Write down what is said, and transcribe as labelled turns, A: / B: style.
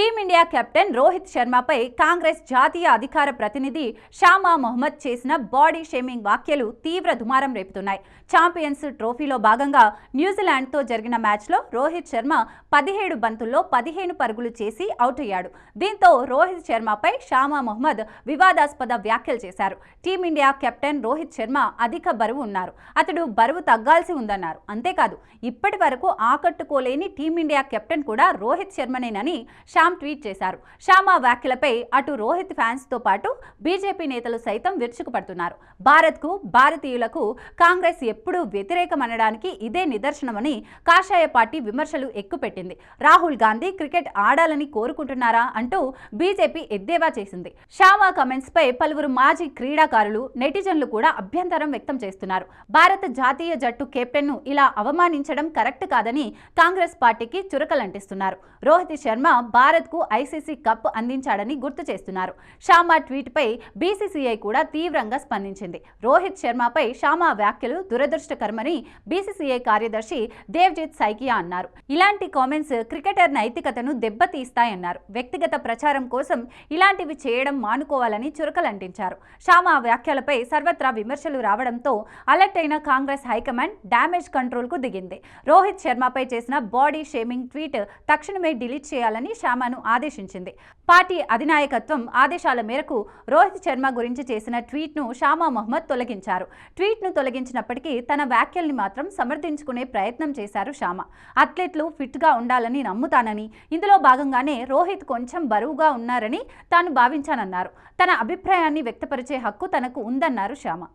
A: Team India captain Rohit శర్మపై Congress జాతీయ అధికార ప్రతినిధి షామా మొహమ్మద్ చేసిన బాడీ షేమింగ్ వ్యాఖ్యలు తీవ్ర దుమారం రేపుతున్నాయి. ఛాంపియన్స్ ట్రోఫీలో భాగంగా న్యూజిలాండ్తో జరిగిన మ్యాచ్లో రోహిత్ శర్మ 17 బంతుల్లో 15 పరుగులు చేసి అవుట్ అయ్యాడు. దీంతో రోహిత్ శర్మపై షామా మొహమ్మద్ వివాదాస్పద వ్యాఖ్యలు చేశారు. టీమిండియా కెప్టెన్ రోహిత్ శర్మ అధిక బరువు ఉన్నారు, అతడు బరువు తగ్గాల్సి ఉందన్నారు. అంతేకాదు, ఇప్పటి వరకు ఆకట్టుకోలేని టీమిండియా కెప్టెన్ కూడా రోహిత్ శర్మనేనని షామ్ ట్వీట్ చేశారు. షామా వ్యాఖ్యలపై అటు రోహిత్ ఫ్యాన్స్ తో పాటు బీజేపీ నేతలు సైతం విరుచుకుపడుతున్నారు. భారత్కు, భారతీయులకు కాంగ్రెస్ ఎప్పుడూ వ్యతిరేకమనడానికి ఇదే నిదర్శనమని కాషాయ పార్టీ విమర్శలు ఎక్కుపెట్టింది. రాహుల్ గాంధీ క్రికెట్ ఆడాలని కోరుకుంటున్నారా అంటూ బీజేపీ ఎద్దేవా చేసింది. షామా కమెంట్స్ పై పలువురు మాజీ క్రీడాకారులు, నెటిజన్లు కూడా అభ్యంతరం వ్యక్తం చేస్తున్నారు. భారత జాతీయ జట్టు కెప్టెన్ ను ఇలా అవమానించడం కరెక్ట్ కాదని కాంగ్రెస్ పార్టీకి చురకలంటిస్తున్నారు. రోహిత్ శర్మ భారత్కు ఐసీసీ కప్ అందించాడని గుర్తు చేస్తున్నారు. షామా ట్వీట్ పై బీసీసీఐ కూడా తీవ్రంగా స్పందించింది. రోహిత్ శర్మపై షామా వ్యాఖ్యలు దురదృష్టకరమని బీసీసీఐ కార్యదర్శి దేవ్జిత్ సైకియా అన్నారు. ఇలాంటి కామెంట్స్ క్రికెటర్ నైతికతను దెబ్బతీస్తాయన్నారు. వ్యక్తిగత ప్రచారం కోసం ఇలాంటివి చేయడం మానుకోవాలని చురకలంటించారు. షామా వ్యాఖ్యలపై సర్వత్రా విమర్శలు రావడంతో అలర్ట్ అయిన కాంగ్రెస్ హైకమాండ్ డ్యామేజ్ కంట్రోల్ కు దిగింది. రోహిత్ శర్మపై చేసిన బాడీ షేమింగ్ ట్వీట్ తక్షణమే డిలీట్ చేయాలని షామాను ఆదేశించింది. పార్టీ అధినాయకత్వం ఆదేశాల మేరకు రోహిత్ శర్మ గురించి చేసిన ట్వీట్ను షామా మొహమ్మద్ తొలగించారు. ట్వీట్ను తొలగించినప్పటికీ తన వ్యాఖ్యల్ని మాత్రం సమర్థించుకునే ప్రయత్నం చేశారు షామా. అథ్లెట్లు ఫిట్గా ఉండాలని నమ్ముతానని, ఇందులో భాగంగానే రోహిత్ కొంచెం బరువుగా ఉన్నారని తాను భావించానన్నారు. తన అభిప్రాయాన్ని వ్యక్తపరిచే హక్కు తనకు ఉందన్నారు షామా.